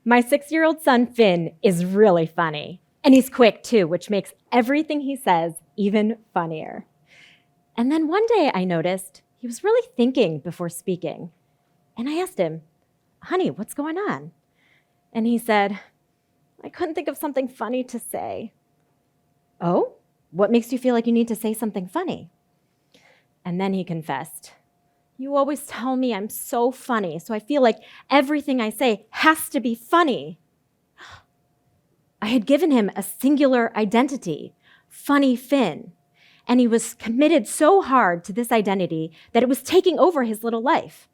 My 6-year-old son, Finn, is really funny. And he's quick, too, which makes everything he says even funnier. And then one day I noticed he was really thinking before speaking. And I asked him, "Honey, what's going on?" And he said, "I couldn't think of something funny to say." "Oh, what makes you feel like you need to say something funny?" And then he confessed, "You always tell me I'm so funny, so I feel like everything I say has to be funny." I had given him a singular identity, Funny Finn, and he was committed so hard to this identity that it was taking over his little life.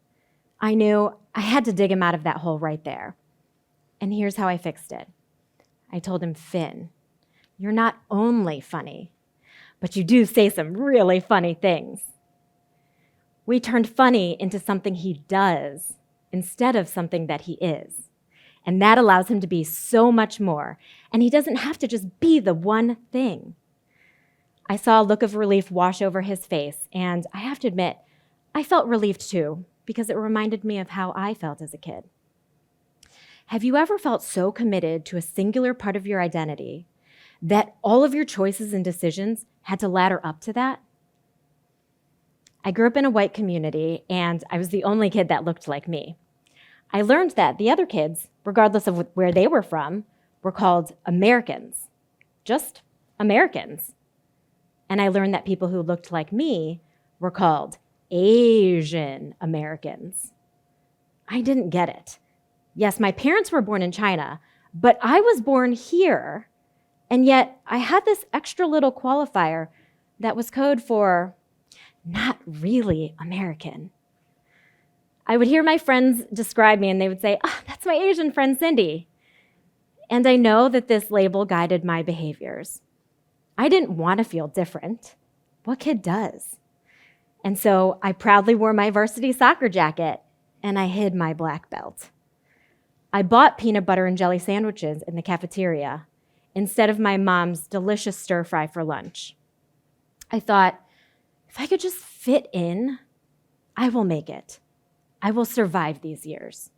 I knew I had to dig him out of that hole right there. And here's how I fixed it. I told him, "Finn, you're not only funny, but you do say some really funny things." We turned funny into something he does instead of something that he is. And that allows him to be so much more. And he doesn't have to just be the one thing. I saw a look of relief wash over his face, and I have to admit, I felt relieved too, because it reminded me of how I felt as a kid. Have you ever felt so committed to a singular part of your identity that all of your choices and decisions had to ladder up to that? I grew up in a white community, and I was the only kid that looked like me. I learned that the other kids, regardless of where they were from, were called Americans, just Americans. And I learned that people who looked like me were called Asian Americans. I didn't get it. Yes, my parents were born in China, but I was born here, and yet I had this extra little qualifier that was code for not really American. I would hear my friends describe me, and they would say, "Oh, that's my Asian friend, Cindy." And I know that this label guided my behaviors. I didn't want to feel different. What kid does? And so I proudly wore my varsity soccer jacket, and I hid my black belt. I bought peanut butter and jelly sandwiches in the cafeteria instead of my mom's delicious stir fry for lunch. I thought, if I could just fit in, I will make it. I will survive these years.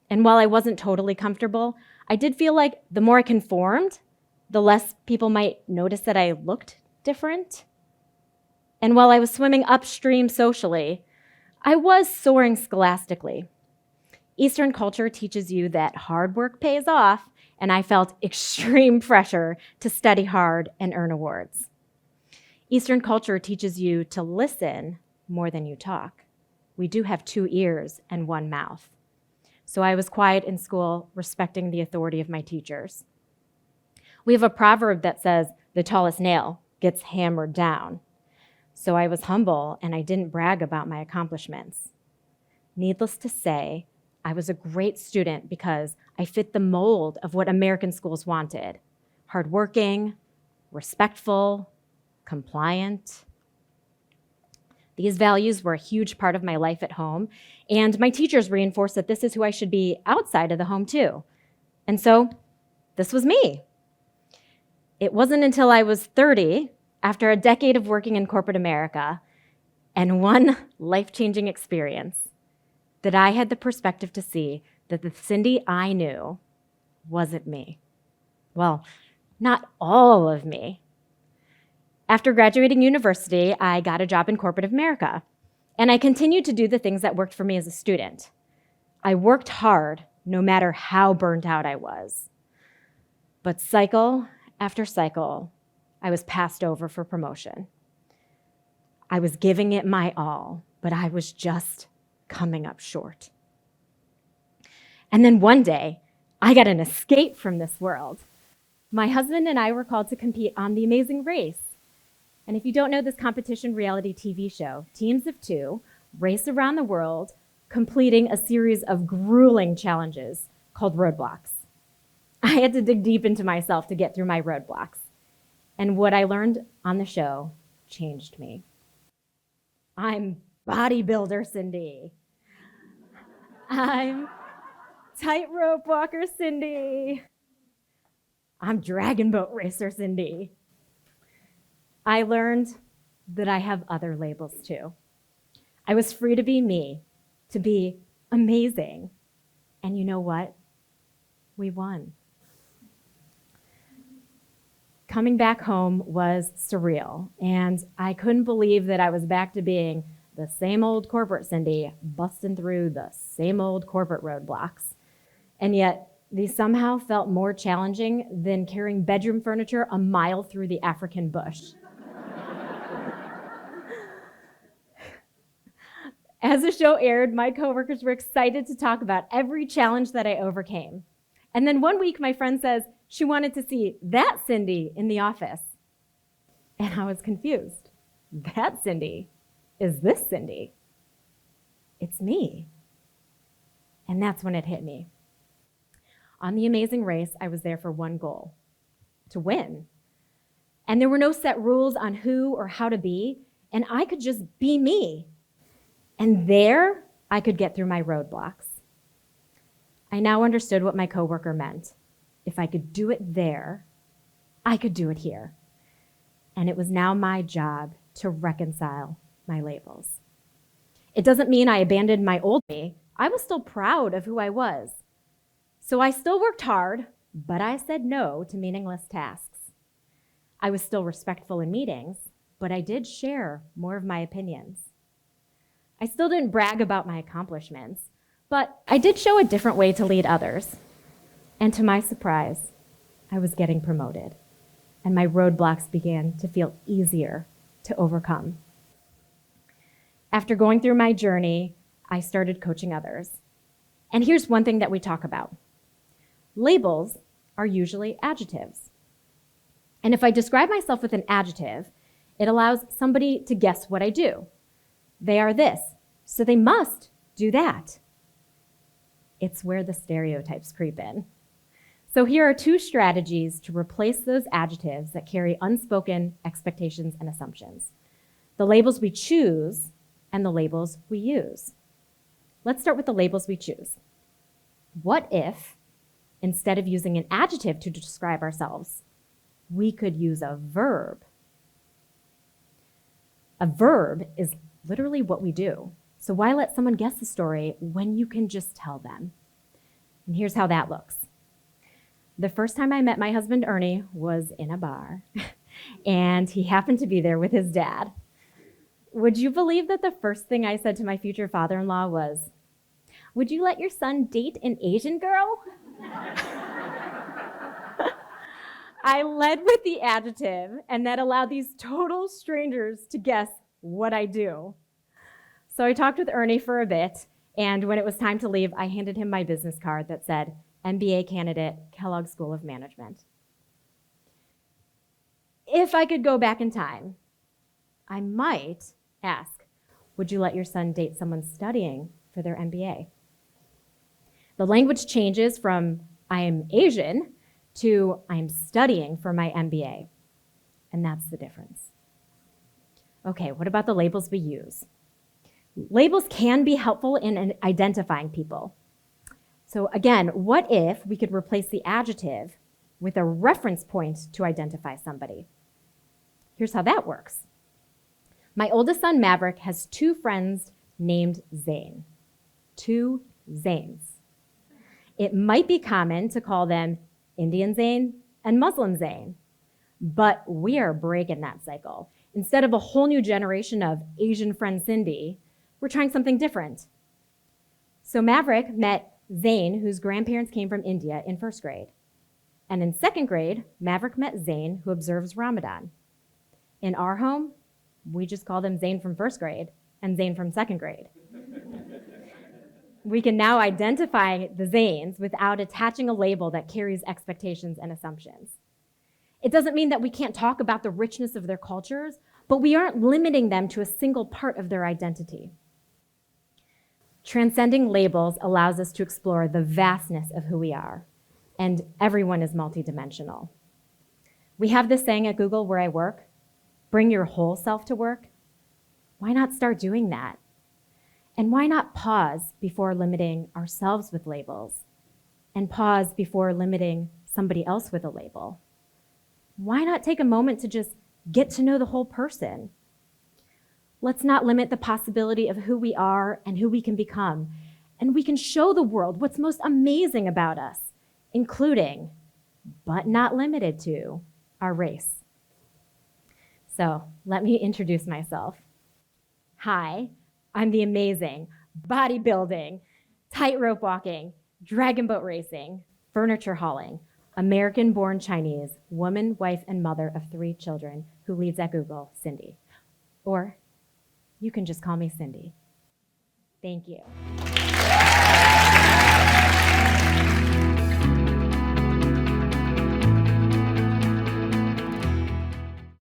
And while I wasn't totally comfortable, I did feel like the more I conformed, the less people might notice that I looked different. And while I was swimming upstream socially, I was soaring scholastically. Eastern culture teaches you that hard work pays off, and I felt extreme pressure to study hard and earn awards. Eastern culture teaches you to listen more than you talk. We do have 2 ears and 1 mouth. So I was quiet in school, respecting the authority of my teachers. We have a proverb that says, "The tallest nail gets hammered down." So I was humble, and I didn't brag about my accomplishments. Needless to say, I was a great student because I fit the mold of what American schools wanted: hardworking, respectful, compliant. These values were a huge part of my life at home, and my teachers reinforced that this is who I should be outside of the home too. And so this was me. It wasn't until I was 30, after a decade of working in corporate America and one life-changing experience, that I had the perspective to see that the Cindy I knew wasn't me. Well, not all of me. After graduating university, I got a job in corporate America, and I continued to do the things that worked for me as a student. I worked hard, no matter how burnt out I was. But cycle after cycle, I was passed over for promotion. I was giving it my all, but I was just coming up short. And then one day, I got an escape from this world. My husband and I were called to compete on The Amazing Race. And if you don't know this competition reality TV show, teams of 2 race around the world, completing a series of grueling challenges called roadblocks. I had to dig deep into myself to get through my roadblocks. And what I learned on the show changed me. I'm bodybuilder Cindy. I'm tightrope walker Cindy. I'm dragon boat racer Cindy. I learned that I have other labels too. I was free to be me, to be amazing. And you know what? We won. Coming back home was surreal, and I couldn't believe that I was back to being the same old corporate Cindy, busting through the same old corporate roadblocks. And yet, these somehow felt more challenging than carrying bedroom furniture a mile through the African bush. As the show aired, my coworkers were excited to talk about every challenge that I overcame. And then one week, my friend says she wanted to see that Cindy in the office. And I was confused. That Cindy is this Cindy. It's me. And that's when it hit me. On The Amazing Race, I was there for one goal: to win. And there were no set rules on who or how to be, and I could just be me. And there, I could get through my roadblocks. I now understood what my coworker meant. If I could do it there, I could do it here. And it was now my job to reconcile my labels. It doesn't mean I abandoned my old me. I was still proud of who I was. So I still worked hard, but I said no to meaningless tasks. I was still respectful in meetings, but I did share more of my opinions. I still didn't brag about my accomplishments, but I did show a different way to lead others. And to my surprise, I was getting promoted, and my roadblocks began to feel easier to overcome. After going through my journey, I started coaching others. And here's one thing that we talk about. Labels are usually adjectives. And if I describe myself with an adjective, it allows somebody to guess what I do. They are this, so they must do that. It's where the stereotypes creep in. So here are two strategies to replace those adjectives that carry unspoken expectations and assumptions: the labels we choose and the labels we use. Let's start with the labels we choose. What if, instead of using an adjective to describe ourselves, we could use a verb? A verb is literally what we do. So why let someone guess the story when you can just tell them? And here's how that looks. The first time I met my husband, Ernie, was in a bar, and he happened to be there with his dad. Would you believe that the first thing I said to my future father-in-law was, "Would you let your son date an Asian girl?" I led with the adjective, and that allowed these total strangers to guess what I do. So I talked with Ernie for a bit, and when it was time to leave, I handed him my business card that said, MBA candidate, Kellogg School of Management. If I could go back in time, I might ask, would you let your son date someone studying for their MBA? The language changes from I am Asian to I am studying for my MBA, and that's the difference. Okay, what about the labels we use? Labels can be helpful in identifying people. So again, what if we could replace the adjective with a reference point to identify somebody? Here's how that works. My oldest son, Maverick, has two friends named Zane. Two Zanes. It might be common to call them Indian Zane and Muslim Zane, but we are breaking that cycle. Instead of a whole new generation of Asian friend Cindy, we're trying something different. So Maverick met Zane, whose grandparents came from India, in first grade. And in second grade, Maverick met Zane, who observes Ramadan. In our home, we just call them Zane from first grade and Zane from second grade. We can now identify the Zanes without attaching a label that carries expectations and assumptions. It doesn't mean that we can't talk about the richness of their cultures, but we aren't limiting them to a single part of their identity. Transcending labels allows us to explore the vastness of who we are, and everyone is multidimensional. We have this saying at Google where I work, bring your whole self to work. Why not start doing that? And why not pause before limiting ourselves with labels, and pause before limiting somebody else with a label? Why not take a moment to just get to know the whole person? Let's not limit the possibility of who we are and who we can become. And we can show the world what's most amazing about us including, but not limited to, our race. So let me introduce myself. Hi, I'm the amazing bodybuilding, tightrope walking, dragon boat racing, furniture hauling, American-born Chinese, woman, wife, and mother of 3 children who leads at Google, Cindy. Or you can just call me Cindy. Thank you.